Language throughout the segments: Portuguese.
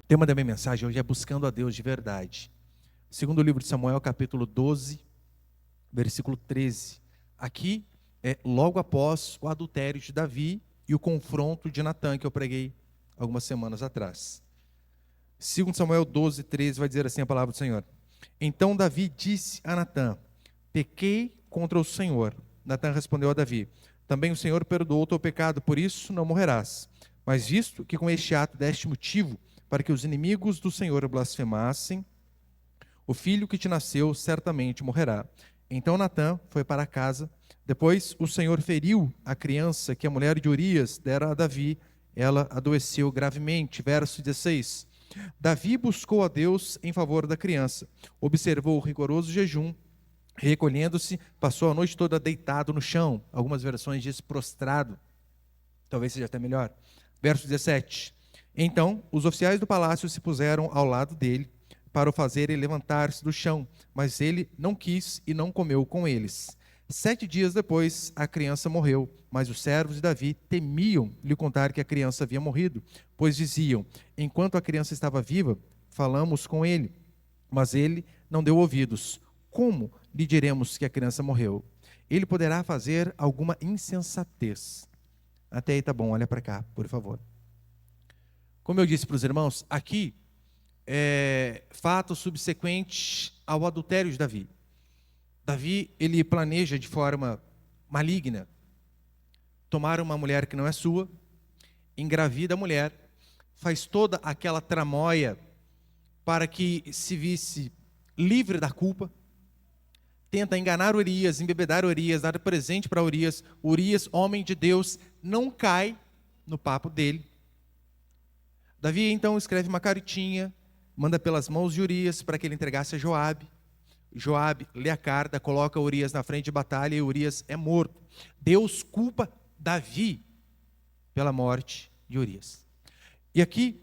O tema da minha mensagem hoje é buscando a Deus de verdade. Segundo o livro de Samuel, capítulo 12, versículo 13. Aqui é logo após o adultério de Davi e o confronto de Natã, que eu preguei algumas semanas atrás. Segundo Samuel 12, 13, vai dizer assim a palavra do Senhor. Então Davi disse a Natã: pequei contra o Senhor. Natã respondeu a Davi: também o Senhor perdoou o teu pecado, por isso não morrerás. Mas visto que com este ato deste motivo para que os inimigos do Senhor o blasfemassem, o filho que te nasceu certamente morrerá. Então Natã foi para casa. Depois o Senhor feriu a criança que a mulher de Urias dera a Davi. Ela adoeceu gravemente. Verso 16. Davi buscou a Deus em favor da criança. Observou o rigoroso jejum. Recolhendo-se, passou a noite toda deitado no chão. Algumas versões diz prostrado. Talvez seja até melhor. Verso 17. Então os oficiais do palácio se puseram ao lado dele para o fazerem levantar-se do chão, mas ele não quis e não comeu com eles. 7 dias depois, a criança morreu, mas os servos de Davi temiam lhe contar que a criança havia morrido, pois diziam: enquanto a criança estava viva, falamos com ele, mas ele não deu ouvidos. Como lhe diremos que a criança morreu? Ele poderá fazer alguma insensatez. Até aí tá bom, olha para cá, por favor. Como eu disse para os irmãos, aqui é fato subsequente ao adultério de Davi. Davi, ele planeja de forma maligna tomar uma mulher que não é sua, engravida a mulher, faz toda aquela tramóia para que se visse livre da culpa, tenta enganar Urias, embebedar Urias, dar presente para Urias. Urias, homem de Deus, não cai no papo dele. Davi então escreve uma cartinha, manda pelas mãos de Urias para que ele entregasse a Joabe. Joabe lê a carta, coloca Urias na frente de batalha e Urias é morto. Deus culpa Davi pela morte de Urias. E aqui,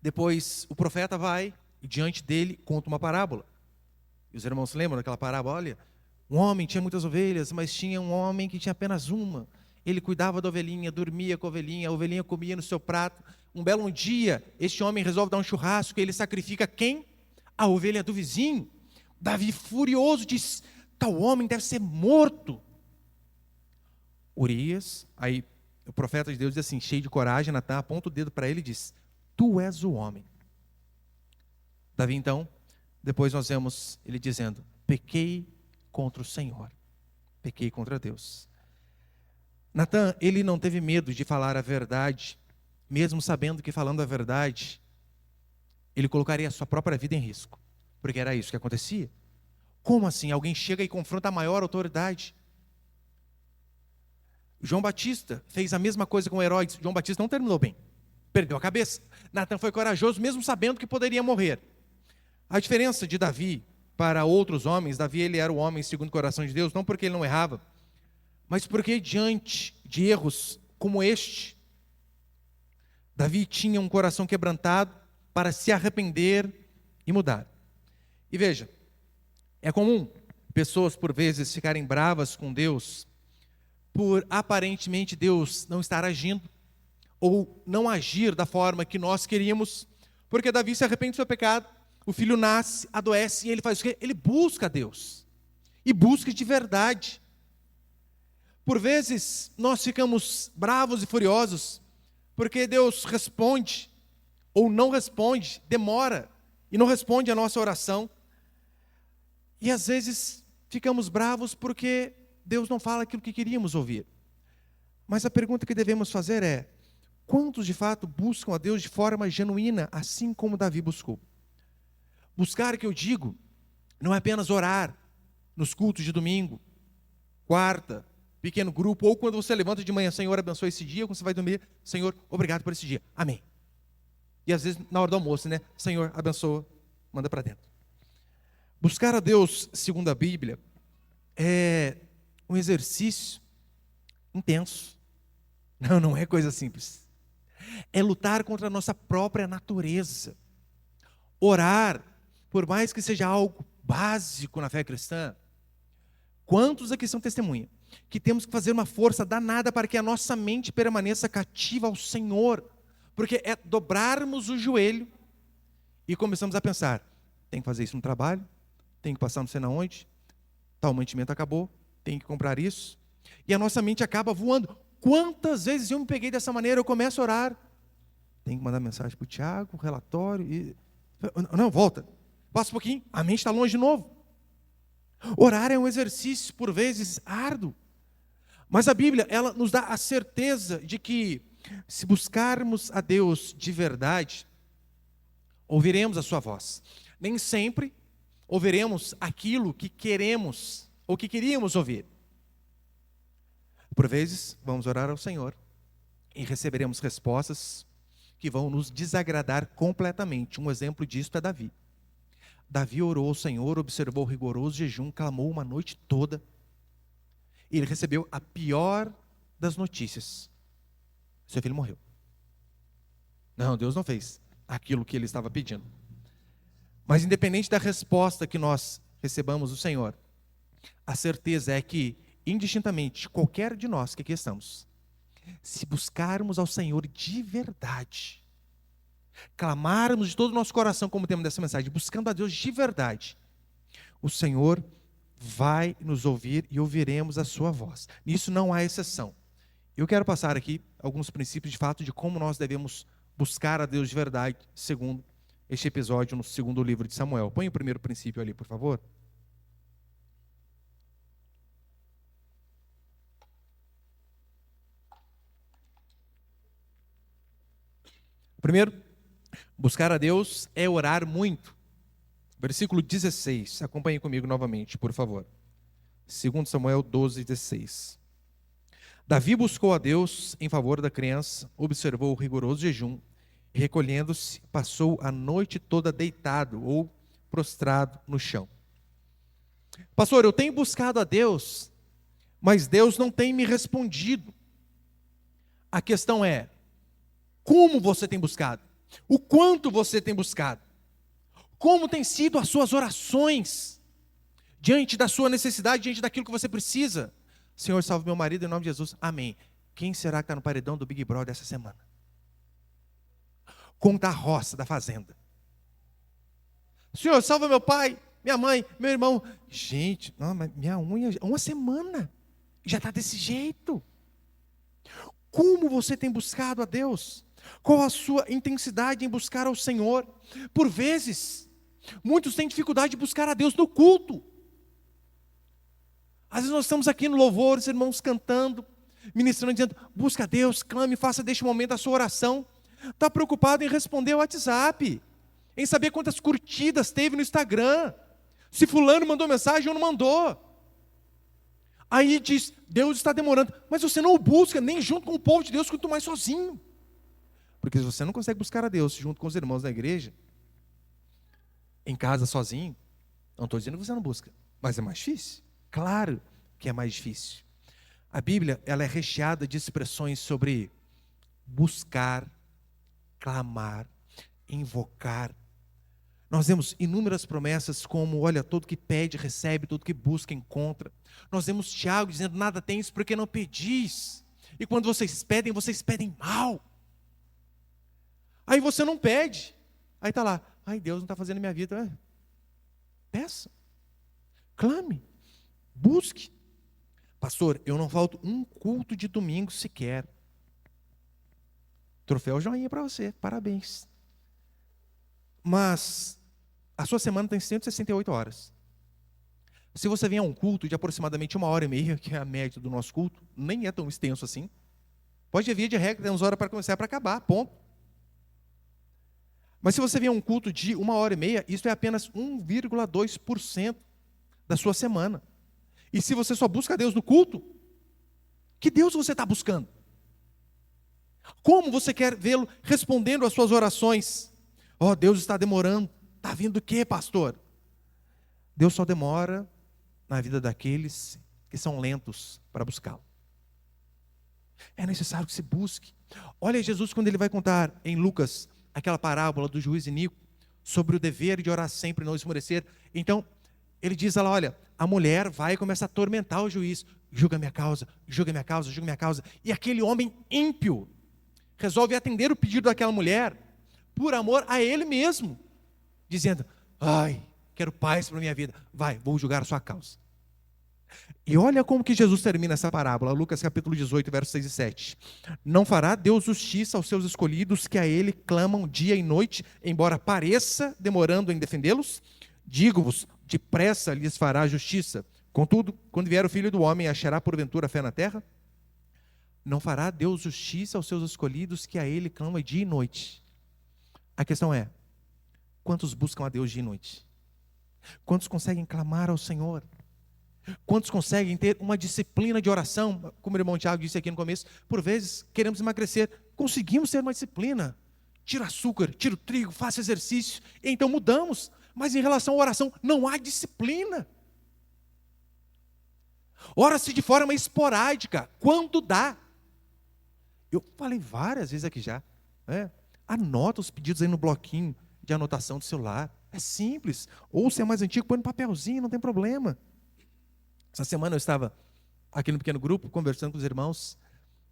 depois, o profeta vai e diante dele conta uma parábola. E os irmãos se lembram daquela parábola? Olha, um homem tinha muitas ovelhas, mas tinha um homem que tinha apenas uma. Ele cuidava da ovelhinha, dormia com a ovelhinha comia no seu prato. Um belo dia, este homem resolve dar um churrasco e ele sacrifica quem? A ovelha do vizinho. Davi, furioso, diz: tal homem deve ser morto. Urias, aí o profeta de Deus diz assim, cheio de coragem, Natã aponta o dedo para ele e diz: tu és o homem. Davi então, depois nós vemos ele dizendo: pequei contra o Senhor, pequei contra Deus. Natã, ele não teve medo de falar a verdade, mesmo sabendo que falando a verdade, ele colocaria a sua própria vida em risco, porque era isso que acontecia. Como assim? Alguém chega e confronta a maior autoridade. João Batista fez a mesma coisa com Herodes. João Batista não terminou bem, perdeu a cabeça. Natã foi corajoso, mesmo sabendo que poderia morrer. A diferença de Davi para outros homens, Davi ele era o homem segundo o coração de Deus, não porque ele não errava, mas porque diante de erros como este, Davi tinha um coração quebrantado para se arrepender e mudar. E veja, é comum pessoas por vezes ficarem bravas com Deus por aparentemente Deus não estar agindo ou não agir da forma que nós queríamos, porque Davi se arrepende do seu pecado, o filho nasce, adoece e ele faz o quê? Ele busca a Deus e busca de verdade. Por vezes nós ficamos bravos e furiosos porque Deus responde ou não responde, demora e não responde a nossa oração. E às vezes ficamos bravos porque Deus não fala aquilo que queríamos ouvir. Mas a pergunta que devemos fazer é: quantos de fato buscam a Deus de forma genuína, assim como Davi buscou? Buscar, que eu digo, não é apenas orar nos cultos de domingo, quarta, pequeno grupo, ou quando você levanta de manhã: Senhor, abençoe esse dia. Quando você vai dormir: Senhor, obrigado por esse dia, amém. E às vezes na hora do almoço, né? Senhor, abençoa, manda para dentro. Buscar a Deus, segundo a Bíblia, é um exercício intenso. Não é coisa simples. É lutar contra a nossa própria natureza. Orar, por mais que seja algo básico na fé cristã, quantos aqui são testemunha que temos que fazer uma força danada para que a nossa mente permaneça cativa ao Senhor, porque é dobrarmos o joelho E começamos a pensar, tem que fazer isso no trabalho, tem que passar não sei na onde, tal mantimento acabou, tem que comprar isso. E a nossa mente acaba voando. Quantas vezes eu me peguei dessa maneira, eu começo a orar. Tem que mandar mensagem para o Tiago, relatório, e... Não, volta. Passa um pouquinho, a mente está longe de novo. Orar é um exercício, por vezes, árduo. Mas a Bíblia, ela nos dá a certeza de que, se buscarmos a Deus de verdade, ouviremos a sua voz. Nem sempre ouviremos aquilo que queremos ou que queríamos ouvir. Por vezes, vamos orar ao Senhor e receberemos respostas que vão nos desagradar completamente. Um exemplo disso é Davi. Davi orou ao Senhor, observou o rigoroso jejum, clamou uma noite toda. E ele recebeu a pior das notícias. Seu filho morreu. Não, Deus não fez aquilo que ele estava pedindo. Mas independente da resposta que nós recebamos do Senhor, a certeza é que, indistintamente, qualquer de nós que aqui estamos, se buscarmos ao Senhor de verdade, clamarmos de todo o nosso coração, como temos dessa mensagem, buscando a Deus de verdade, o Senhor vai nos ouvir e ouviremos a sua voz. Nisso não há exceção. Eu quero passar aqui alguns princípios de fato de como nós devemos buscar a Deus de verdade, segundo este episódio no segundo livro de Samuel. Põe o primeiro princípio ali, por favor. Primeiro, buscar a Deus é orar muito. Versículo 16, acompanhe comigo novamente, por favor. 2 Samuel 12, 16. Davi buscou a Deus em favor da criança, observou o rigoroso jejum, e recolhendo-se, passou a noite toda deitado ou prostrado no chão. Pastor, eu tenho buscado a Deus, mas Deus não tem me respondido. A questão é, como você tem buscado? O quanto você tem buscado? Como tem sido as suas orações diante da sua necessidade, diante daquilo que você precisa? Senhor, salve meu marido em nome de Jesus. Amém. Quem será que está no paredão do Big Brother essa semana? Como está a roça da fazenda? Senhor, salva meu pai, minha mãe, meu irmão. Gente, não, mas minha unha, uma semana, já está desse jeito. Como você tem buscado a Deus? Qual a sua intensidade em buscar ao Senhor? Por vezes, muitos têm dificuldade de buscar a Deus no culto. Às vezes nós estamos aqui no louvor, os irmãos cantando, ministrando, dizendo, busca a Deus, clame, faça deste momento a sua oração. Está preocupado em responder o WhatsApp, em saber quantas curtidas teve no Instagram, se fulano mandou mensagem ou não mandou. Aí diz, Deus está demorando, mas você não o busca nem junto com o povo de Deus, quanto mais sozinho. Porque se você não consegue buscar a Deus junto com os irmãos da igreja, em casa sozinho, não estou dizendo que você não busca, mas é mais difícil. Claro que é mais difícil. A Bíblia, ela é recheada de expressões sobre buscar, clamar, invocar. Nós temos inúmeras promessas como, olha, todo que pede, recebe, todo que busca, encontra. Nós temos Tiago dizendo, nada tens porque não pedis. E quando vocês pedem mal. Aí você não pede. Aí está lá, ai, Deus não está fazendo a minha vida. Peça, clame, busque. Pastor, eu não falto um culto de domingo sequer. Troféu joinha para você, parabéns. Mas a sua semana tem 168 horas. Se você vier a um culto de aproximadamente 1h30, que é a média do nosso culto, nem é tão extenso assim. Pode haver de regra, temos hora para começar e para acabar, ponto. Mas se você vier a um culto de 1h30, isso é apenas 1,2% da sua semana. E se você só busca Deus no culto, que Deus você está buscando? Como você quer vê-lo respondendo às suas orações? Oh, Deus está demorando. Está vindo o quê, pastor? Deus só demora na vida daqueles que são lentos para buscá-lo. É necessário que se busque. Olha Jesus quando ele vai contar em Lucas aquela parábola do juiz Inico sobre o dever de orar sempre e não esmorecer. Então, ele diz lá, olha, a mulher vai e começa a atormentar o juiz. Julga minha causa, julga minha causa, julga minha causa. E aquele homem ímpio resolve atender o pedido daquela mulher por amor a ele mesmo. dizendo: ai, quero paz para a minha vida. Vai, vou julgar a sua causa. E olha como que Jesus termina essa parábola, Lucas capítulo 18, versos 6 e 7. Não fará Deus justiça aos seus escolhidos, que a Ele clamam dia e noite, embora pareça demorando em defendê-los? Digo-vos, depressa lhes fará justiça. Contudo, quando vier o Filho do Homem, achará porventura fé na terra? Não fará Deus justiça aos seus escolhidos, que a Ele clamam dia e noite. A questão é, quantos buscam a Deus dia e noite? Quantos conseguem clamar ao Senhor? Quantos conseguem ter uma disciplina de oração? Como o irmão Tiago disse aqui no começo, por vezes queremos emagrecer, conseguimos ter uma disciplina. Tira açúcar, tira o trigo, faça exercício, e então mudamos. Mas em relação à oração, não há disciplina. Ora-se de forma esporádica, quando dá. Eu falei várias vezes aqui já. Anota os pedidos aí no bloquinho de anotação do celular. É simples. Ou se é mais antigo, põe no papelzinho, não tem problema. Essa semana eu estava aqui no pequeno grupo, conversando com os irmãos,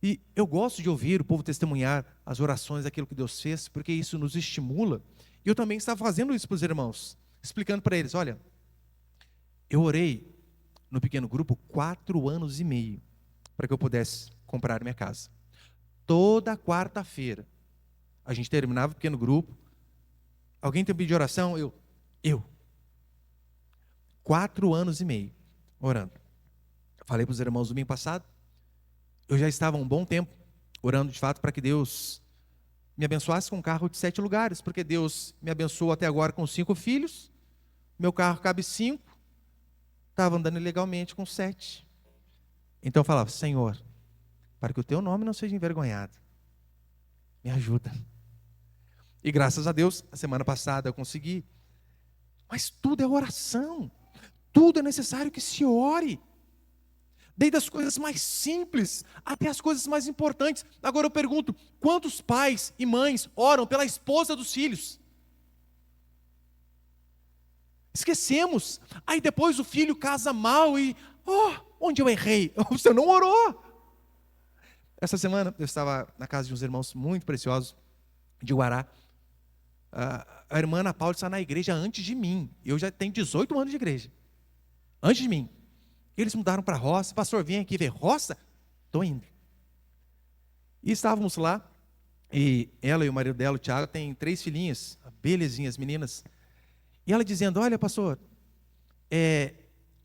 e eu gosto de ouvir o povo testemunhar as orações daquilo que Deus fez, porque isso nos estimula. E eu também estava fazendo isso para os irmãos, explicando para eles: olha, eu orei no pequeno grupo 4 anos e meio, para que eu pudesse comprar minha casa. Toda quarta-feira, a gente terminava o pequeno grupo. Alguém tem um pedido de oração? Eu. 4 anos e meio. Orando. Falei para os irmãos domingo passado, eu já estava um bom tempo orando de fato para que Deus me abençoasse com um carro de 7 lugares, porque Deus me abençoou até agora com 5 filhos, meu carro cabe 5, estava andando ilegalmente com 7. Então eu falava: Senhor, para que o teu nome não seja envergonhado, me ajuda. E graças a Deus, a semana passada eu consegui. Mas tudo é oração. Tudo é necessário que se ore. Desde as coisas mais simples até as coisas mais importantes. Agora eu pergunto, quantos pais e mães oram pela esposa dos filhos? Esquecemos. Aí depois o filho casa mal e... onde eu errei? Você não orou. Essa semana eu estava na casa de uns irmãos muito preciosos de Guará. A irmã Ana Paula está na igreja antes de mim. Eu já tenho 18 anos de igreja. Antes de mim. Eles mudaram para a roça. Pastor, vem aqui ver roça? Estou indo. E estávamos lá. E ela e o marido dela, o Tiago, têm 3 filhinhas. Belezinhas, meninas. E ela dizendo: olha, pastor,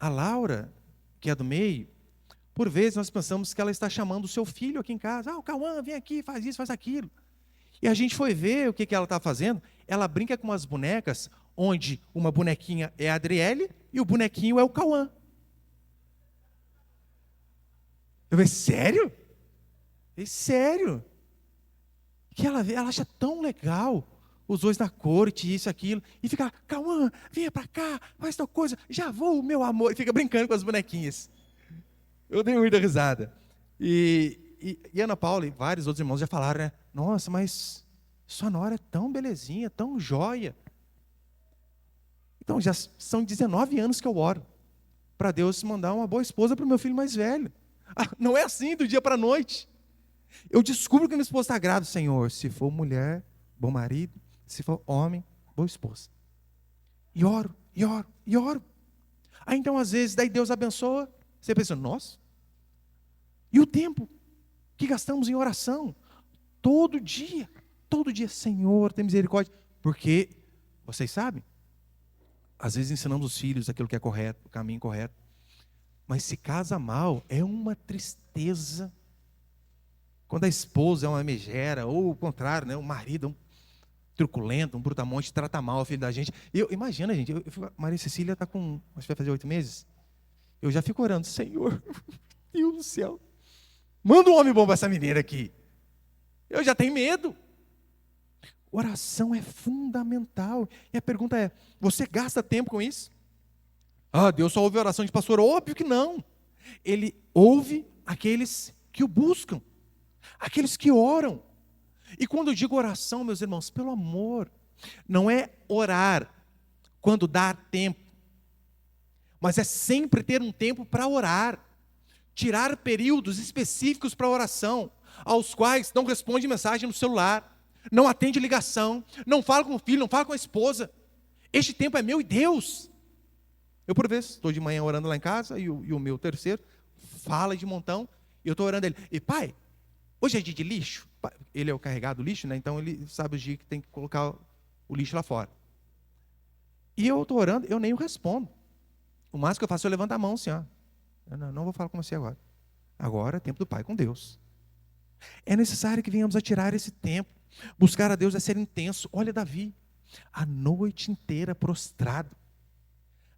a Laura, que é do meio, por vezes nós pensamos que ela está chamando o seu filho aqui em casa. O Cauã, vem aqui, faz isso, faz aquilo. E a gente foi ver o que ela está fazendo. Ela brinca com umas bonecas, onde uma bonequinha é a Adriele e o bonequinho é o Cauã. Eu falei: sério? Sério? Que ela acha tão legal os dois na corte, isso, aquilo, e fica: Cauã, venha para cá, faz tal coisa, já vou, meu amor, e fica brincando com as bonequinhas. Eu dei muita risada. E Ana Paula e vários outros irmãos já falaram, né? Nossa, mas sua nora é tão belezinha, tão joia. Então já são 19 anos que eu oro para Deus mandar uma boa esposa para o meu filho mais velho. Não é assim do dia para a noite. Eu descubro que minha esposa está grávida. Senhor, se for mulher, bom marido. Se for homem, boa esposa. E oro, e oro, e oro. Aí então às vezes, daí Deus abençoa. Você pensa: nossa, e o tempo que gastamos em oração? Todo dia, Senhor, tem misericórdia. Porque, vocês sabem, às vezes ensinamos os filhos aquilo que é correto, o caminho correto. Mas se casa mal, é uma tristeza. Quando a esposa é uma megera, ou o contrário, né? O marido é um truculento, um brutamonte, trata mal o filho da gente. Imagina, gente, Maria Cecília está com, acho que vai fazer 8 meses. Eu já fico orando: Senhor, Deus do céu, manda um homem bom para essa menina aqui. Eu já tenho medo. Oração é fundamental. E a pergunta é: você gasta tempo com isso? Deus só ouve a oração de pastor? Óbvio que não. Ele ouve aqueles que o buscam, aqueles que oram. E quando eu digo oração, meus irmãos, pelo amor, não é orar quando dá tempo, mas é sempre ter um tempo para orar. Tirar períodos específicos para oração, aos quais não responde mensagem no celular, não atende ligação, não fala com o filho, não fala com a esposa. Este tempo é meu e Deus. Eu, por vezes, estou de manhã orando lá em casa, e o meu terceiro fala de montão, e eu estou orando ele. E pai, hoje é dia de lixo? Ele é o carregado do lixo, né? Então ele sabe o dia que tem que colocar o lixo lá fora. E eu estou orando, eu nem o respondo. O máximo que eu faço é eu levanto a mão assim, ó. Eu não vou falar com você agora. Agora é tempo do Pai com Deus. É necessário que venhamos a tirar esse tempo. Buscar a Deus é ser intenso. Olha Davi, a noite inteira prostrado.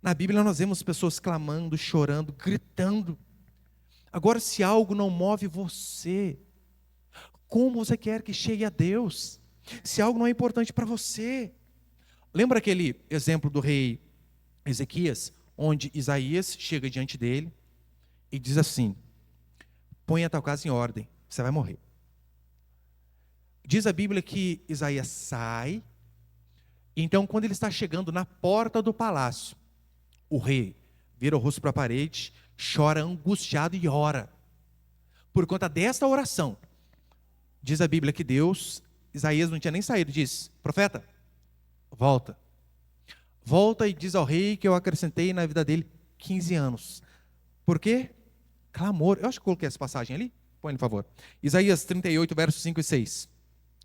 Na Bíblia nós vemos pessoas clamando, chorando, gritando. Agora, se algo não move você, como você quer que chegue a Deus? Se algo não é importante para você. Lembra aquele exemplo do rei Ezequias, onde Isaías chega diante dele e diz assim: põe a tua casa em ordem, você vai morrer. Diz a Bíblia que Isaías sai, então quando ele está chegando na porta do palácio, o rei vira o rosto para a parede, chora angustiado e ora. Por conta desta oração, diz a Bíblia que Deus, Isaías não tinha nem saído, diz: profeta, volta. Volta e diz ao rei que eu acrescentei na vida dele 15 anos. Por quê? Clamor. Eu acho que coloquei essa passagem ali. Põe, por favor. Isaías 38, versos 5 e 6.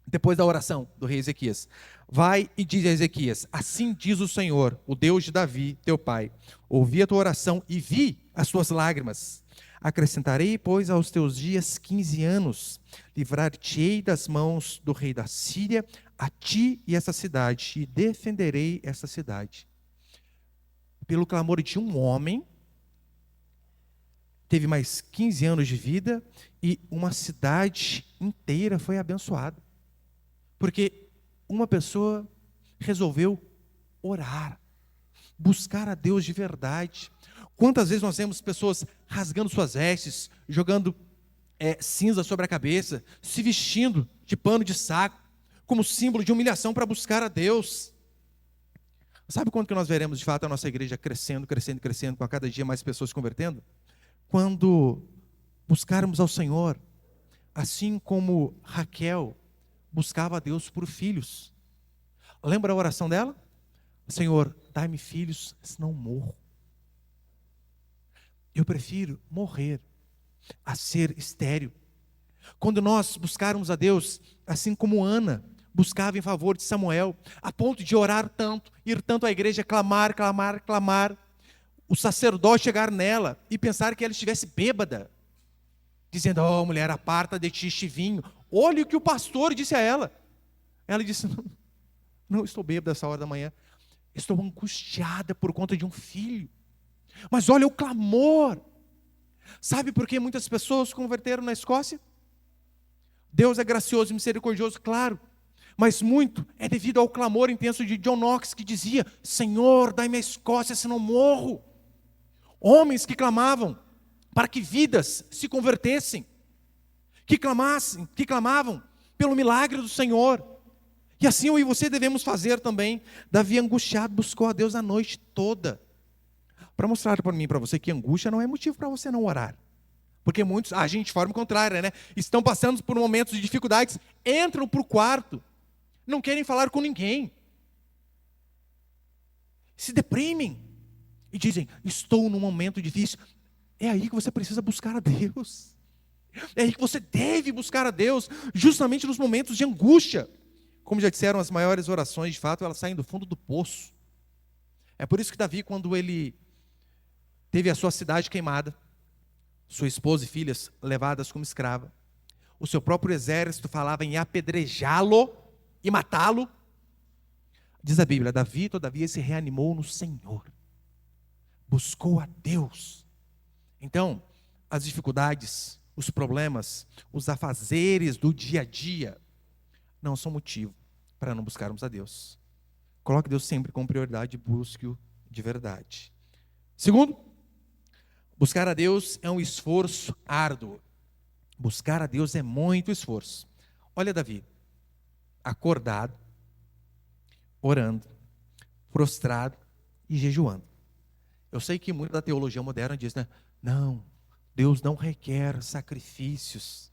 Depois da oração do rei Ezequias. Vai e diz a Ezequias: assim diz o Senhor, o Deus de Davi, teu pai. Ouvi a tua oração e vi as tuas lágrimas. Acrescentarei, pois, aos teus dias 15 anos. Livrar-te-ei das mãos do rei da Síria, a ti e essa cidade, e defenderei essa cidade. Pelo clamor de um homem, teve mais 15 anos de vida e uma cidade inteira foi abençoada. Porque uma pessoa resolveu orar, buscar a Deus de verdade. Quantas vezes nós vemos pessoas rasgando suas vestes, jogando cinza sobre a cabeça, se vestindo de pano de saco, como símbolo de humilhação para buscar a Deus. Sabe quando que nós veremos de fato a nossa igreja crescendo, crescendo, crescendo, com a cada dia mais pessoas se convertendo? Quando buscarmos ao Senhor, assim como Raquel buscava a Deus por filhos. Lembra a oração dela? Senhor, dai-me filhos, senão morro. Eu prefiro morrer a ser estéril. Quando nós buscarmos a Deus, assim como Ana buscava em favor de Samuel, a ponto de orar tanto, ir tanto à igreja, clamar, clamar, clamar, o sacerdote chegar nela e pensar que ela estivesse bêbada, dizendo: oh mulher, aparta de ti este vinho. Olha o que o pastor disse a ela. Ela disse: não estou bêbada essa hora da manhã, estou angustiada por conta de um filho. Mas olha o clamor. Sabe por que muitas pessoas se converteram na Escócia? Deus é gracioso e misericordioso, claro, mas muito é devido ao clamor intenso de John Knox, que dizia: Senhor, dai-me a Escócia, senão morro. Homens que clamavam para que vidas se convertessem, que clamavam pelo milagre do Senhor. E assim eu e você devemos fazer também. Davi, angustiado, buscou a Deus a noite toda, para mostrar para mim e para você que angústia não é motivo para você não orar. Porque muitos agem de forma contrária, né? Estão passando por momentos de dificuldades, entram para o quarto, não querem falar com ninguém, se deprimem e dizem: estou num momento difícil. É aí que você precisa buscar a Deus. É aí que você deve buscar a Deus, justamente nos momentos de angústia. Como já disseram, as maiores orações, de fato, elas saem do fundo do poço. É por isso que Davi, quando ele teve a sua cidade queimada, sua esposa e filhas levadas como escrava, o seu próprio exército falava em apedrejá-lo e matá-lo, diz a Bíblia: Davi, todavia, se reanimou no Senhor, buscou a Deus. Então, as dificuldades, os problemas, os afazeres do dia a dia não são motivo para não buscarmos a Deus. Coloque Deus sempre como prioridade e busque-o de verdade. Segundo, buscar a Deus é um esforço árduo. Buscar a Deus é muito esforço. Olha Davi, acordado, orando, prostrado e jejuando. Eu sei que muito da teologia moderna diz, né? Não, Deus não requer sacrifícios.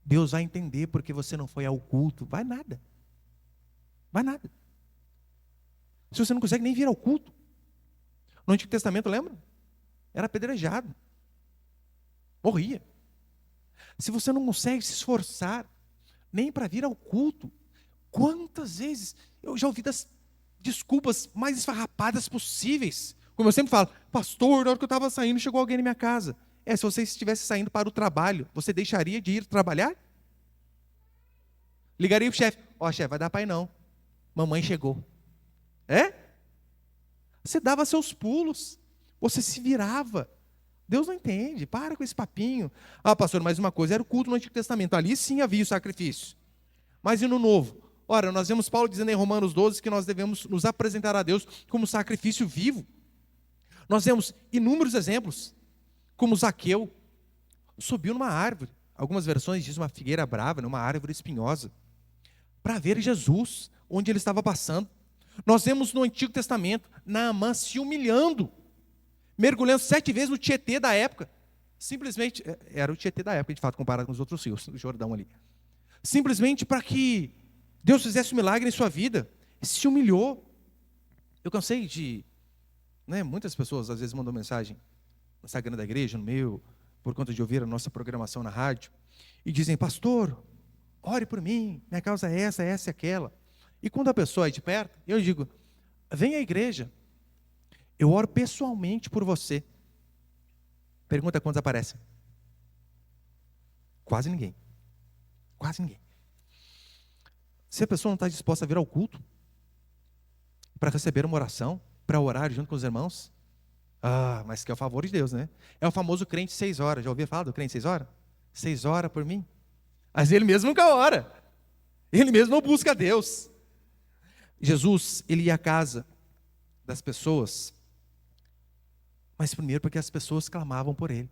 Deus vai entender porque você não foi ao culto. Vai nada. Vai nada. Se você não consegue nem vir ao culto. No Antigo Testamento, lembra? Era apedrejado. Morria. Se você não consegue se esforçar nem para vir ao culto, quantas vezes eu já ouvi das desculpas mais esfarrapadas possíveis. Como eu sempre falo, pastor, na hora que eu estava saindo, chegou alguém na minha casa. Se você estivesse saindo para o trabalho, você deixaria de ir trabalhar? Ligaria para o chefe, chefe, vai dar para ir não. Mamãe chegou. Você dava seus pulos, você se virava. Deus não entende, para com esse papinho. Pastor, mais uma coisa, era o culto no Antigo Testamento, ali sim havia o sacrifício. Mas e no Novo? Ora, nós vemos Paulo dizendo em Romanos 12 que nós devemos nos apresentar a Deus como sacrifício vivo. Nós vemos inúmeros exemplos, como Zaqueu subiu numa árvore, algumas versões dizem uma figueira brava, uma árvore espinhosa, para ver Jesus, onde ele estava passando. Nós vemos no Antigo Testamento, Naamã se humilhando, mergulhando 7 vezes no Tietê da época, simplesmente, era o Tietê da época, de fato, comparado com os outros rios, o Jordão ali, simplesmente para que Deus fizesse um milagre em sua vida, se humilhou. Eu cansei de, muitas pessoas às vezes mandam mensagem no Instagram da igreja, no meu, por conta de ouvir a nossa programação na rádio, e dizem, pastor, ore por mim, minha causa é essa e aquela. E quando a pessoa é de perto, eu digo, vem à igreja, eu oro pessoalmente por você. Pergunta quantos aparecem? Quase ninguém. Quase ninguém. Se a pessoa não está disposta a vir ao culto, para receber uma oração, para orar junto com os irmãos, mas que é o favor de Deus, né? É o famoso crente 6 horas. Já ouviu falar do crente 6 horas? 6 horas por mim. Mas ele mesmo nunca ora. Ele mesmo não busca a Deus. Jesus, ele ia à casa das pessoas, mas primeiro porque as pessoas clamavam por ele.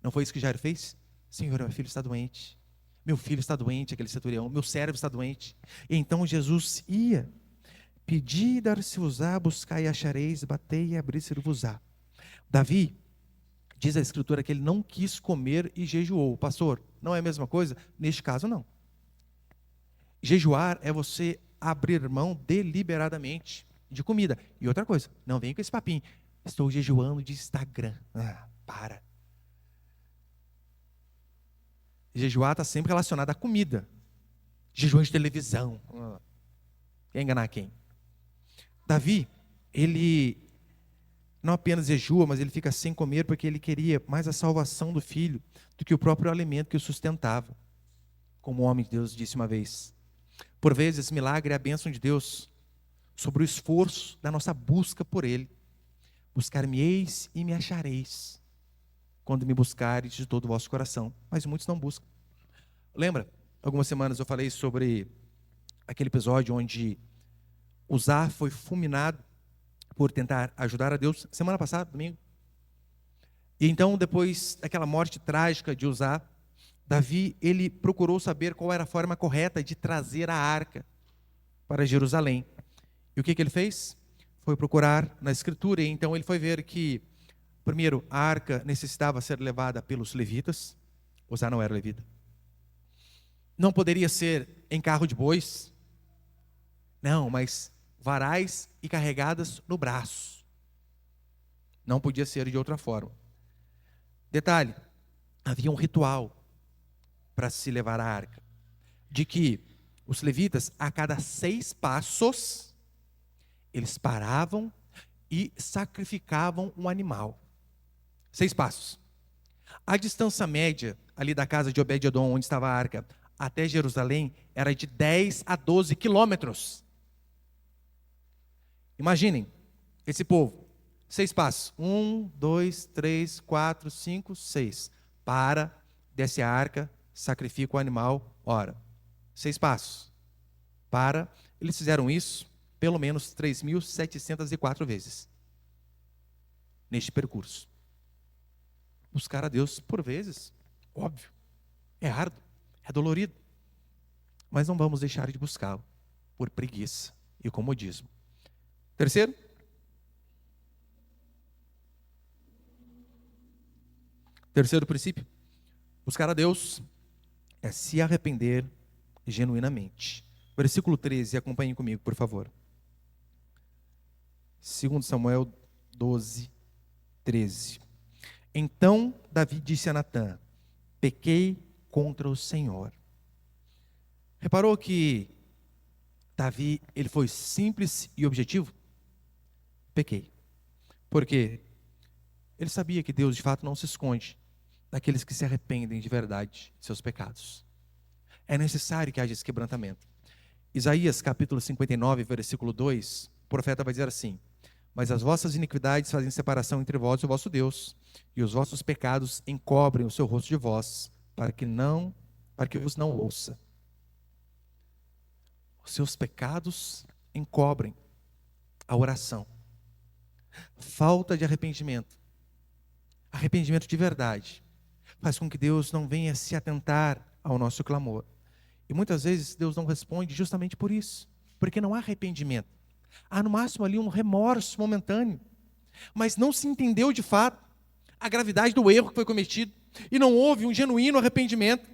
Não foi isso que Jairo fez? Senhor, meu filho está doente. Meu filho está doente, aquele centurião. Meu cérebro está doente. E então Jesus ia. Pedi e dar-se-vos-á, buscai e achareis, batei e abrir-se-vos-á. Davi, diz a Escritura que ele não quis comer e jejuou. Pastor, não é a mesma coisa? Neste caso, não. Jejuar é você abrir mão deliberadamente de comida. E outra coisa, não vem com esse papinho. Estou jejuando de Instagram. Para. Jejuar está sempre relacionado à comida. Jejum de televisão. Quer enganar quem? Davi, ele não apenas jejua, mas ele fica sem comer porque ele queria mais a salvação do filho do que o próprio alimento que o sustentava. Como o homem de Deus disse uma vez. Por vezes, esse milagre é a bênção de Deus sobre o esforço da nossa busca por Ele. Buscar-me-eis e me achareis, quando me buscares de todo o vosso coração. Mas muitos não buscam. Lembra? Algumas semanas eu falei sobre aquele episódio onde Uzá foi fulminado por tentar ajudar a Deus. Semana passada, domingo. E então, depois daquela morte trágica de Uzá, Davi, ele procurou saber qual era a forma correta de trazer a arca para Jerusalém. E o que ele fez? Foi procurar na Escritura, e então ele foi ver que, primeiro, a arca necessitava ser levada pelos levitas. Uzá não era levita. Não poderia ser em carro de bois. Não, mas varais e carregadas no braço. Não podia ser de outra forma. Detalhe, havia um ritual para se levar a arca, de que os levitas, a cada 6 passos, eles paravam e sacrificavam um animal. 6 passos. A distância média ali da casa de Obed-edom, onde estava a arca, até Jerusalém, era de 10 a 12 quilômetros. Imaginem, esse povo, 6 passos. 1, 2, 3, 4, 5, 6. Para, desce a arca, sacrifica o animal, ora. 6 passos. Para, eles fizeram isso pelo menos 3.704 vezes. Neste percurso. Buscar a Deus por vezes, óbvio, é árduo, é dolorido. Mas não vamos deixar de buscá-lo por preguiça e comodismo. Terceiro, princípio, buscar a Deus é se arrepender genuinamente. Versículo 13, acompanhem comigo, por favor. 2 Samuel 12, 13. Então Davi disse a Natã: pequei contra o Senhor. Reparou que Davi, ele foi simples e objetivo? Pequei. Porque ele sabia que Deus de fato não se esconde daqueles que se arrependem de verdade de seus pecados. É necessário que haja esse quebrantamento. Isaías capítulo 59, versículo 2, o profeta vai dizer assim: mas as vossas iniquidades fazem separação entre vós e o vosso Deus, e os vossos pecados encobrem o seu rosto de vós, para que vos não ouça. Os seus pecados encobrem a oração. Falta de arrependimento de verdade, faz com que Deus não venha se atentar ao nosso clamor. E muitas vezes Deus não responde justamente por isso, porque não há arrependimento. Há no máximo ali um remorso momentâneo, mas não se entendeu de fato a gravidade do erro que foi cometido, e não houve um genuíno arrependimento.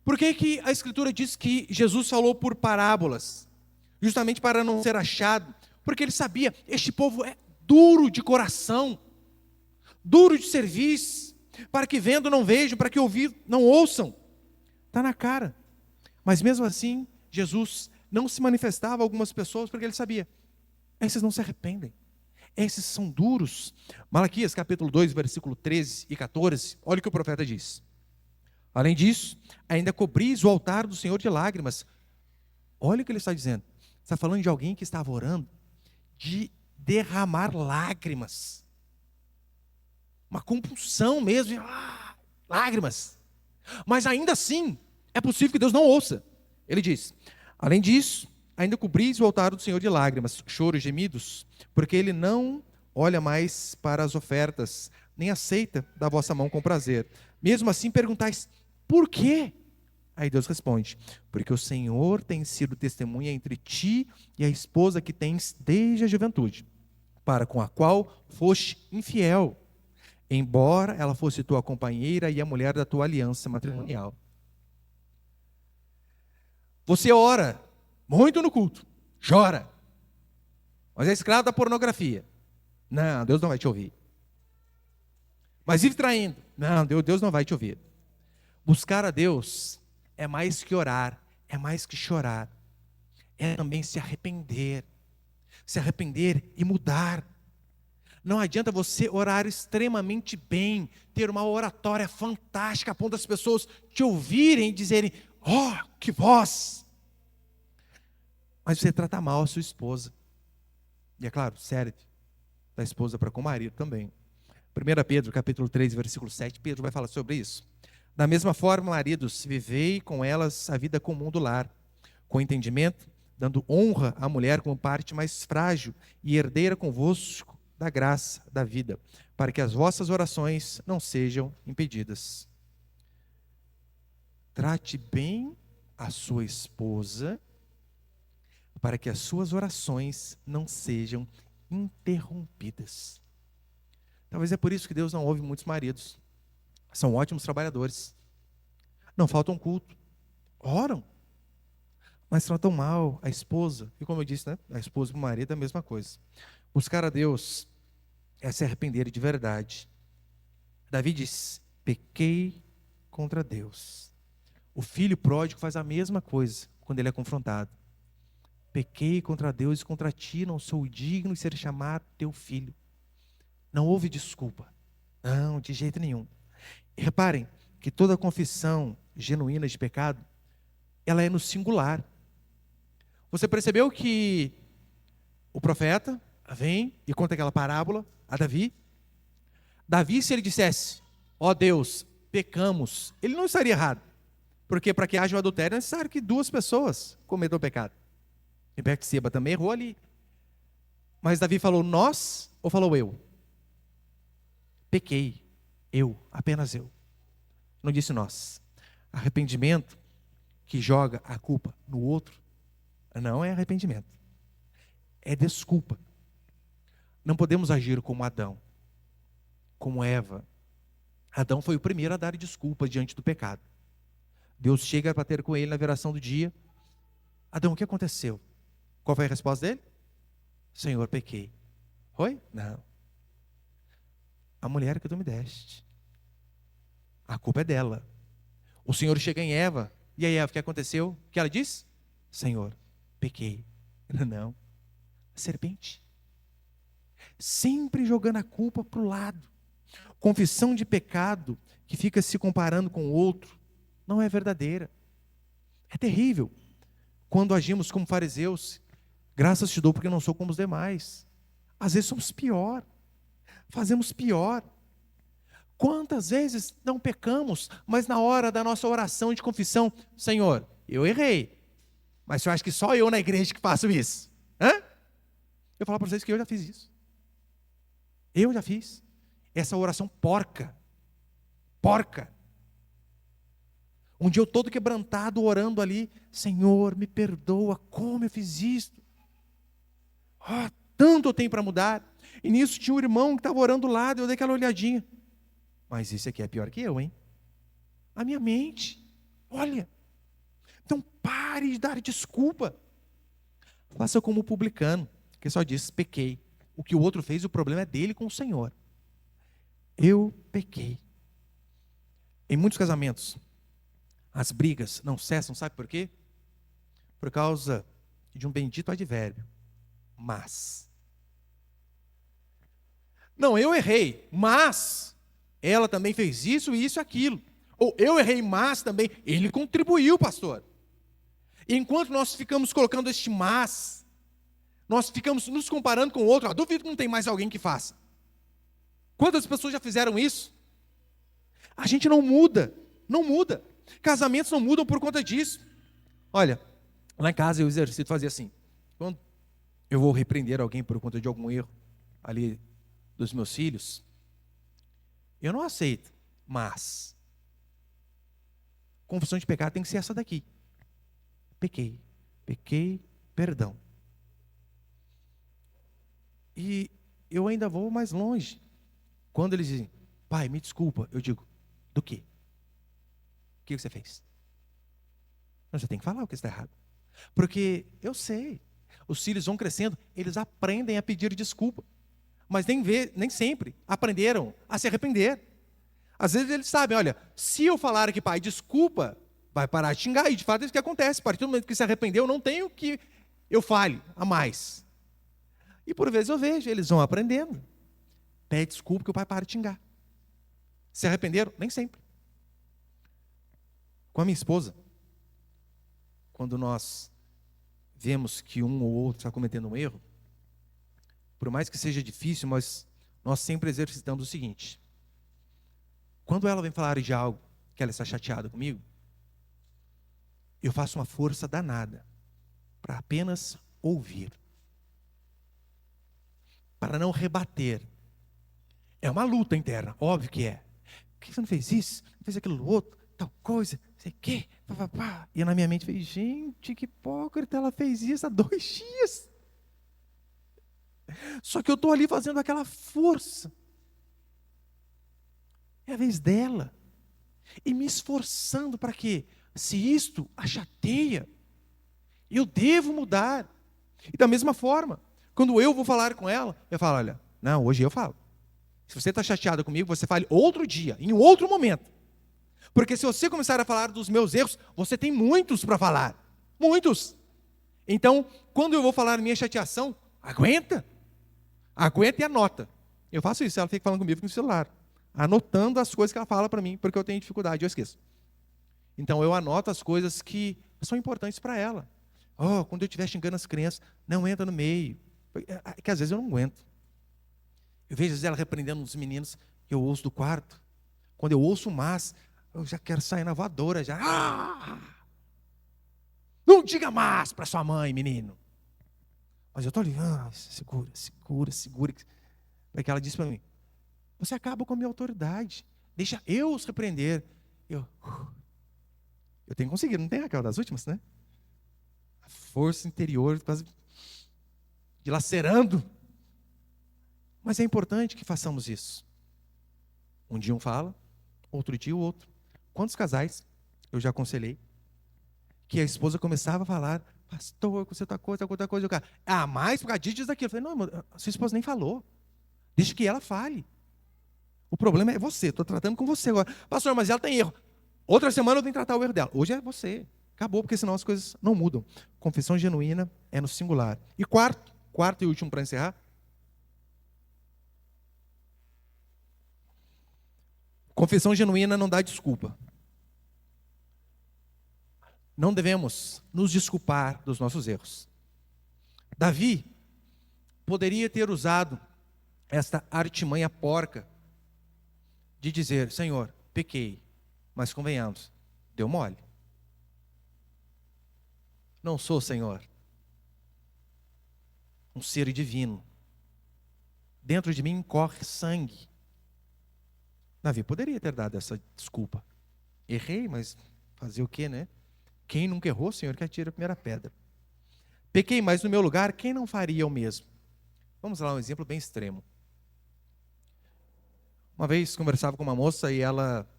Por que que a Escritura diz que Jesus falou por parábolas? Justamente para não ser achado, porque ele sabia, este povo é duro de coração, duro de serviço, para que vendo não vejam, para que ouvindo não ouçam. Está na cara. Mas mesmo assim, Jesus não se manifestava a algumas pessoas, porque ele sabia, esses não se arrependem, esses são duros. Malaquias capítulo 2, versículo 13 e 14, olha o que o profeta diz: além disso, ainda cobris o altar do Senhor de lágrimas. Olha o que ele está dizendo. Está falando de alguém que estava orando de derramar lágrimas, uma compulsão mesmo, lágrimas. Mas ainda assim, é possível que Deus não ouça. Ele diz: além disso, ainda cobris o altar do Senhor de lágrimas, choro e gemidos, porque Ele não olha mais para as ofertas, nem aceita da vossa mão com prazer. Mesmo assim perguntais, por quê? Aí Deus responde: porque o Senhor tem sido testemunha entre ti e a esposa que tens desde a juventude, para com a qual foste infiel, embora ela fosse tua companheira e a mulher da tua aliança matrimonial. Você ora muito no culto, chora, mas é escravo da pornografia. Não, Deus não vai te ouvir. Mas vive traindo. Não, Deus não vai te ouvir. Buscar a Deus é mais que orar, é mais que chorar, é também se arrepender e mudar. Não adianta você orar extremamente bem, ter uma oratória fantástica, a ponto das pessoas te ouvirem e dizerem, que voz! Mas você trata mal a sua esposa. E é claro, serve da esposa para com o marido também. 1 Pedro, capítulo 3, versículo 7, Pedro vai falar sobre isso. Da mesma forma, maridos, vivei com elas a vida comum do lar, com entendimento, dando honra à mulher como parte mais frágil e herdeira convosco da graça da vida, para que as vossas orações não sejam impedidas. Trate bem a sua esposa, para que as suas orações não sejam interrompidas. Talvez é por isso que Deus não ouve muitos maridos. São ótimos trabalhadores, não faltam culto, oram, mas tratam mal a esposa. E como eu disse, né? A esposa e o marido é a mesma coisa. Buscar a Deus é se arrepender de verdade. Davi diz, pequei contra Deus. O filho pródigo faz a mesma coisa quando ele é confrontado. Pequei contra Deus e contra ti, não sou digno de ser chamado teu filho. Não houve desculpa. Não, de jeito nenhum. E reparem que toda confissão genuína de pecado, ela é no singular. Você percebeu que o profeta vem e conta aquela parábola a Davi? Davi, se ele dissesse, Deus, pecamos, ele não estaria errado. Porque para que haja um adultério é necessário que duas pessoas cometam o pecado. E Betseba também errou ali. Mas Davi falou nós ou falou eu? Pequei, eu, apenas eu. Não disse nós. Arrependimento que joga a culpa no outro não é arrependimento, é desculpa. Não podemos agir como Adão, como Eva. Adão foi o primeiro a dar desculpas diante do pecado. Deus chega para ter com ele na viração do dia. Adão, o que aconteceu? Qual foi a resposta dele? Senhor, pequei. Foi? Não. A mulher que tu me deste. A culpa é dela. O Senhor chega em Eva. E aí, Eva, o que aconteceu? O que ela disse? Senhor, pequei. Não. A serpente. Sempre jogando a culpa para o lado. Confissão de pecado que fica se comparando com o outro não é verdadeira. É terrível. Quando agimos como fariseus, graças te dou porque não sou como os demais. Às vezes somos pior. Fazemos pior. Quantas vezes não pecamos, mas na hora da nossa oração de confissão, Senhor, eu errei, mas eu acho que só eu na igreja que faço isso. Hã? Eu falo para vocês que eu já fiz isso. Eu já fiz. Essa oração porca. Porca. Um dia eu todo quebrantado, orando ali, Senhor, me perdoa, como eu fiz isso? Tanto eu tenho para mudar. E nisso tinha um irmão que estava orando do lado, eu dei aquela olhadinha. Mas isso aqui é pior que eu, hein? A minha mente. Olha. Então pare de dar desculpa. Faça como o publicano, que só diz, pequei. O que o outro fez, o problema é dele com o Senhor. Eu pequei. Em muitos casamentos, as brigas não cessam, sabe por quê? Por causa de um bendito advérbio. Mas. Não, eu errei, mas ela também fez isso e isso e aquilo. Ou eu errei, mas também ele contribuiu, pastor. E enquanto nós ficamos colocando este mas, nós ficamos nos comparando com o outro. Duvido que não tem mais alguém que faça. Quantas pessoas já fizeram isso? A gente não muda, não muda. Casamentos não mudam por conta disso. Olha, lá em casa eu exercito fazer assim. Quando eu vou repreender alguém por conta de algum erro ali dos meus filhos, eu não aceito, mas confissão de pecado tem que ser essa daqui. Pequei, perdão. E eu ainda vou mais longe. Quando eles dizem, pai, me desculpa, eu digo, do quê? O que você fez? Você tem que falar o que está errado. Porque eu sei, os filhos vão crescendo, eles aprendem a pedir desculpa. Mas nem sempre aprenderam a se arrepender. Às vezes eles sabem, olha, se eu falar aqui, pai, desculpa, vai parar de xingar. E de fato é isso que acontece. A partir do momento que se arrependeu, não tenho que eu fale a mais. E por vezes eu vejo, eles vão aprendendo. Pede desculpa que o pai para de xingar. Se arrependeram? Nem sempre. Com a minha esposa, quando nós vemos que um ou outro está cometendo um erro, por mais que seja difícil, mas nós sempre exercitamos o seguinte. Quando ela vem falar de algo que ela está chateada comigo, eu faço uma força danada para apenas ouvir. Para não rebater. É uma luta interna, óbvio que é. Por que você não fez isso? Não fez aquilo outro? Tal coisa, não sei o quê. E na minha mente, falei, gente, que hipócrita, ela fez isso há 2 dias. Só que eu estou ali fazendo aquela força. É a vez dela. E me esforçando para quê? Se isto a chateia, eu devo mudar. E da mesma forma, quando eu vou falar com ela, eu falo, olha, não, hoje eu falo. Se você está chateada comigo, você fale outro dia, em outro momento. Porque se você começar a falar dos meus erros, você tem muitos para falar. Muitos. Então, quando eu vou falar minha chateação, aguenta e anota. Eu faço isso, ela fica falando comigo no celular, anotando as coisas que ela fala para mim, porque eu tenho dificuldade, eu esqueço. Então eu anoto as coisas que são importantes para ela. Quando eu estiver xingando as crianças, não entra no meio. Que às vezes eu não aguento. Eu vejo às vezes ela repreendendo os meninos, eu ouço do quarto. Quando eu ouço mas, eu já quero sair na voadora, já. Não diga mais para sua mãe, menino. Mas eu estou ali, segura. Porque ela disse para mim, você acaba com a minha autoridade. Deixa eu os repreender. Eu tenho conseguido, não tem, Raquel, das últimas, né? A força interior quase dilacerando. Mas é importante que façamos isso. Um dia um fala, outro dia o outro. Quantos casais eu já aconselhei que a esposa começava a falar pastor, você tá coisa, outra coisa. O cara, mas por causa disso, daquilo. Eu falei, não, irmão, a sua esposa nem falou. Deixa que ela fale. O problema é você, estou tratando com você agora. Pastor, mas ela tem erro. Outra semana eu tenho que tratar o erro dela. Hoje é você. Acabou, porque senão as coisas não mudam. Confissão genuína é no singular. E quarto e último para encerrar. Confissão genuína não dá desculpa. Não devemos nos desculpar dos nossos erros. Davi poderia ter usado esta artimanha porca de dizer, Senhor, pequei, mas convenhamos, deu mole. Não sou, Senhor, um ser divino. Dentro de mim corre sangue. Davi poderia ter dado essa desculpa. Errei, mas fazer o quê, né? Quem nunca errou, Senhor, que atire a primeira pedra. Pequei, mas no meu lugar, quem não faria o mesmo? Vamos lá, um exemplo bem extremo. Uma vez conversava com uma moça e ela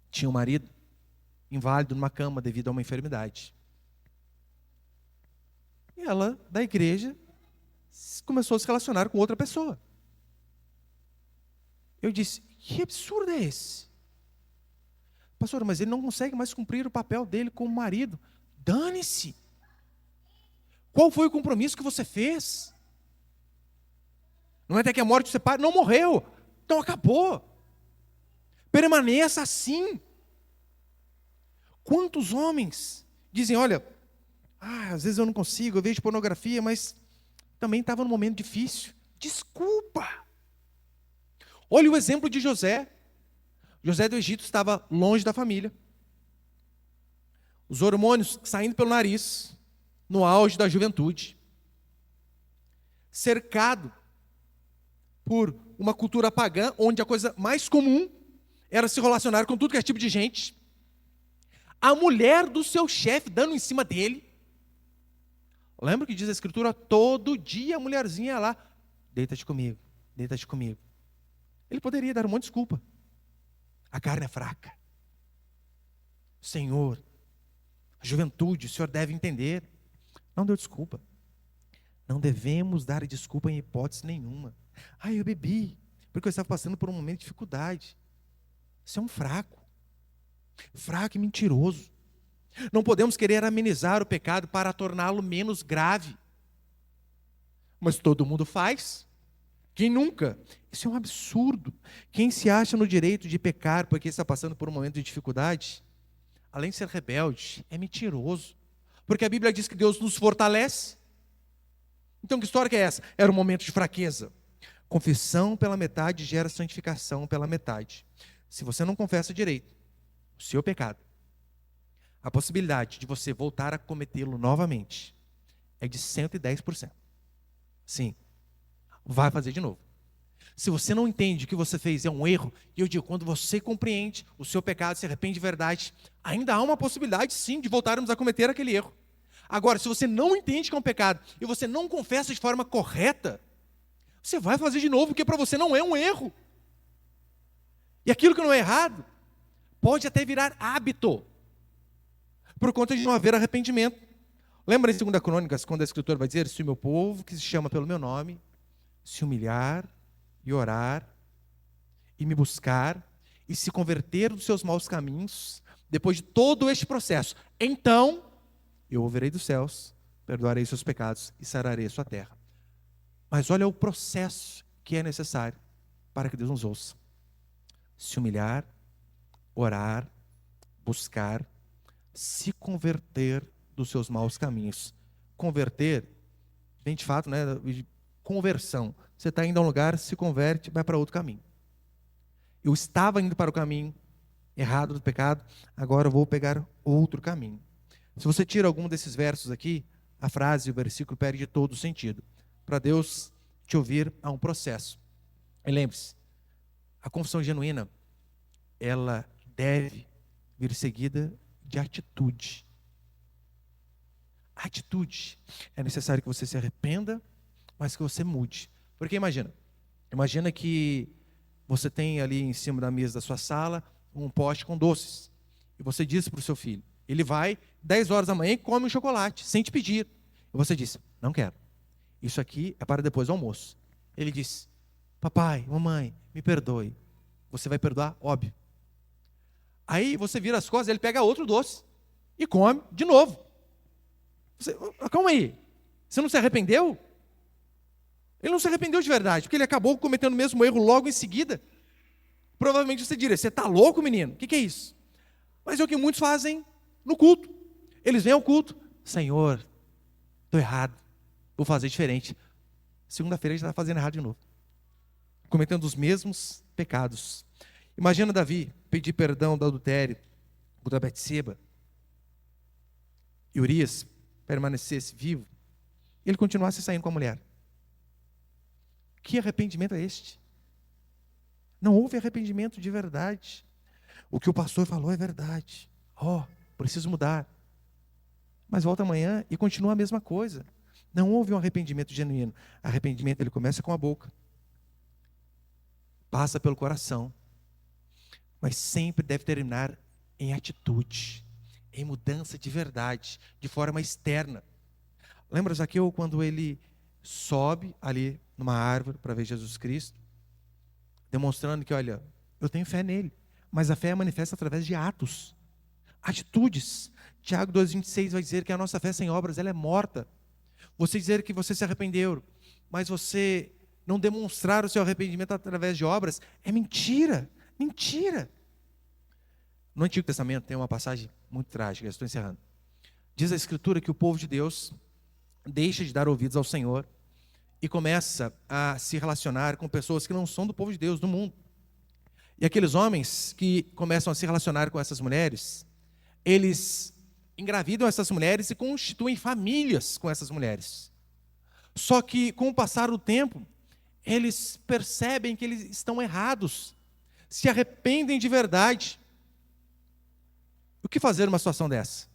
tinha um marido inválido numa cama devido a uma enfermidade. E ela, da igreja, começou a se relacionar com outra pessoa. Eu disse, que absurdo é esse? Pastor, mas ele não consegue mais cumprir o papel dele como marido. Dane-se! Qual foi o compromisso que você fez? Não é até que a morte você separe? Não morreu. Então acabou. Permaneça assim. Quantos homens dizem, olha, às vezes eu não consigo, eu vejo pornografia, mas também estava num momento difícil. Desculpa. Olha o exemplo de José. José do Egito estava longe da família. Os hormônios saindo pelo nariz, no auge da juventude. Cercado por uma cultura pagã, onde a coisa mais comum era se relacionar com tudo que é tipo de gente. A mulher do seu chefe dando em cima dele. Lembra que diz a Escritura? Todo dia a mulherzinha ia lá, deita-te comigo, deita-te comigo. Ele poderia dar um monte de desculpa. A carne é fraca. Senhor, a juventude, o Senhor deve entender. Não deu desculpa. Não devemos dar desculpa em hipótese nenhuma. Eu bebi, porque eu estava passando por um momento de dificuldade. Você é um fraco. Fraco e mentiroso. Não podemos querer amenizar o pecado para torná-lo menos grave. Mas todo mundo faz. Quem nunca? Isso é um absurdo. Quem se acha no direito de pecar porque está passando por um momento de dificuldade, além de ser rebelde, é mentiroso. Porque a Bíblia diz que Deus nos fortalece. Então que história que é essa? Era um momento de fraqueza. Confissão pela metade gera santificação pela metade. Se você não confessa direito o seu pecado, a possibilidade de você voltar a cometê-lo novamente é de 110%. Sim, vai fazer de novo. Se você não entende que o que você fez é um erro, e eu digo, quando você compreende o seu pecado, se arrepende de verdade, ainda há uma possibilidade sim de voltarmos a cometer aquele erro. Agora, se você não entende que é um pecado, e você não confessa de forma correta, você vai fazer de novo, porque para você não é um erro. E aquilo que não é errado, pode até virar hábito, por conta de não haver arrependimento. Lembra em 2 Crônicas, quando a Escritura vai dizer, se o meu povo, que se chama pelo meu nome, se humilhar e orar, e me buscar, e se converter dos seus maus caminhos, depois de todo este processo, então, eu ouvirei dos céus, perdoarei seus pecados e sararei a sua terra. Mas olha o processo que é necessário para que Deus nos ouça. Se humilhar, orar, buscar, se converter dos seus maus caminhos. Converter, vem de fato, né, de conversão. Você está indo a um lugar, se converte, vai para outro caminho. Eu estava indo para o caminho errado do pecado, agora eu vou pegar outro caminho. Se você tira algum desses versos aqui, a frase, o versículo perde todo o sentido. Para Deus te ouvir, há um processo. E lembre-se, a confissão genuína, ela deve vir seguida de atitude. Atitude. É necessário que você se arrependa, mas que você mude. Porque imagina que você tem ali em cima da mesa da sua sala um pote com doces. E você diz para o seu filho, Ele vai 10 horas da manhã e come um chocolate, sem te pedir. E você diz, não quero. Isso aqui é para depois do almoço. Ele diz, papai, mamãe, me perdoe. Você vai perdoar? Óbvio. Aí você vira as costas, ele pega outro doce e come de novo. Calma aí, você não se arrependeu? Ele não se arrependeu de verdade, porque ele acabou cometendo o mesmo erro logo em seguida. Provavelmente você diria, você está louco, menino? O que é isso? Mas é o que muitos fazem no culto. Eles vêm ao culto, Senhor, estou errado, vou fazer diferente. Segunda-feira ele está fazendo errado de novo, cometendo os mesmos pecados. Imagina Davi pedir perdão do adultério contra Betseba, e Urias permanecesse vivo, e ele continuasse saindo com a mulher. Que arrependimento é este? Não houve arrependimento de verdade. O que o pastor falou é verdade. Preciso mudar. Mas volta amanhã e continua a mesma coisa. Não houve um arrependimento genuíno. Arrependimento, ele começa com a boca, passa pelo coração, mas sempre deve terminar em atitude, em mudança de verdade, de forma externa. Lembra Zaqueu quando ele sobe ali numa árvore para ver Jesus Cristo, demonstrando que, olha, eu tenho fé nele, mas a fé é manifesta através de atos, atitudes. Tiago 2,26 vai dizer que a nossa fé sem obras, ela é morta. Você dizer que você se arrependeu, mas você não demonstrar o seu arrependimento através de obras, é mentira, mentira. No Antigo Testamento tem uma passagem muito trágica, estou encerrando. Diz a Escritura que o povo de Deus deixa de dar ouvidos ao Senhor e começa a se relacionar com pessoas que não são do povo de Deus, do mundo. E aqueles homens que começam a se relacionar com essas mulheres, eles engravidam essas mulheres e constituem famílias com essas mulheres. Só que com o passar do tempo, eles percebem que eles estão errados, se arrependem de verdade. O que fazer numa situação dessa?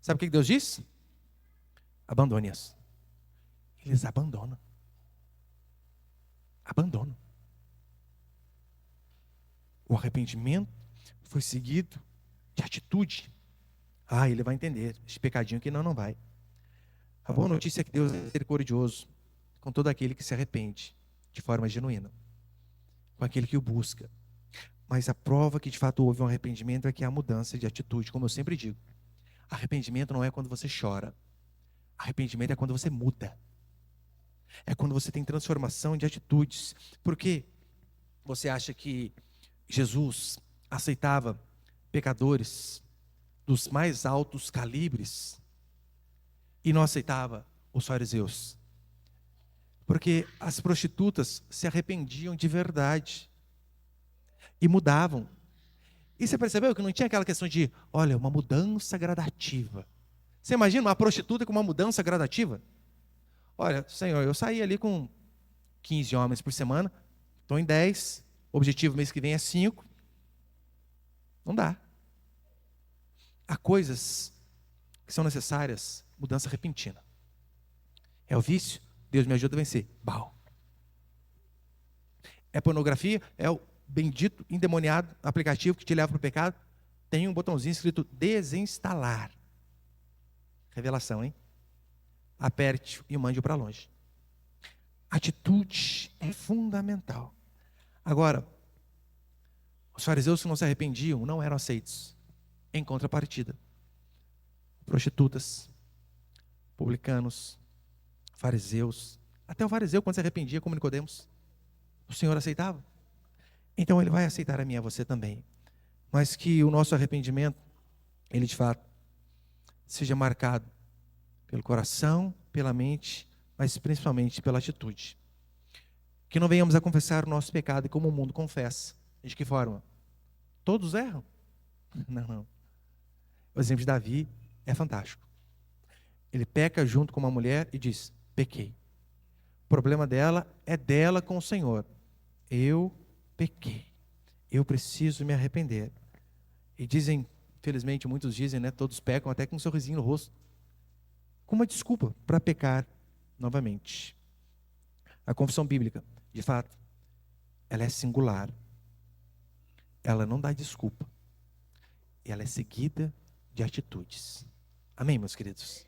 Sabe o que Deus diz? Abandone-as. Eles abandonam. Abandonam. O arrependimento foi seguido de atitude. Ele vai entender. Esse pecadinho aqui não vai. A boa notícia é que Deus é misericordioso com todo aquele que se arrepende de forma genuína, com aquele que o busca. Mas a prova que de fato houve um arrependimento é que há mudança de atitude, como eu sempre digo. Arrependimento não é quando você chora. Arrependimento é quando você muda. É quando você tem transformação de atitudes. Por quê? Você acha que Jesus aceitava pecadores dos mais altos calibres e não aceitava os fariseus? Porque as prostitutas se arrependiam de verdade e mudavam. E você percebeu que não tinha aquela questão de, olha, uma mudança gradativa. Você imagina uma prostituta com uma mudança gradativa? Olha, Senhor, eu saí ali com 15 homens por semana, estou em 10, o objetivo mês que vem é 5. Não dá. Há coisas que são necessárias, mudança repentina. É o vício? Deus me ajuda a vencer. Bau. É pornografia? É o bendito, endemoniado aplicativo que te leva para o pecado? Tem um botãozinho escrito desinstalar. Revelação, hein? Aperte e mande-o para longe. Atitude é fundamental. Agora, os fariseus que não se arrependiam não eram aceitos. Em contrapartida, prostitutas, publicanos, fariseus, até o fariseu quando se arrependia, como Nicodemos, o Senhor aceitava. Então Ele vai aceitar a mim e a você também. Mas que o nosso arrependimento, ele de fato, seja marcado pelo coração, pela mente, mas principalmente pela atitude. Que não venhamos a confessar o nosso pecado como o mundo confessa. De que forma? Todos erram? Não. O exemplo de Davi é fantástico. Ele peca junto com uma mulher e diz, pequei. O problema dela é dela com o Senhor. Eu pequei. Eu preciso me arrepender. E dizem, infelizmente muitos dizem, né, todos pecam até com um sorrisinho no rosto, com uma desculpa para pecar novamente. A confissão bíblica, de fato, ela é singular. Ela não dá desculpa. Ela é seguida de atitudes. Amém, meus queridos?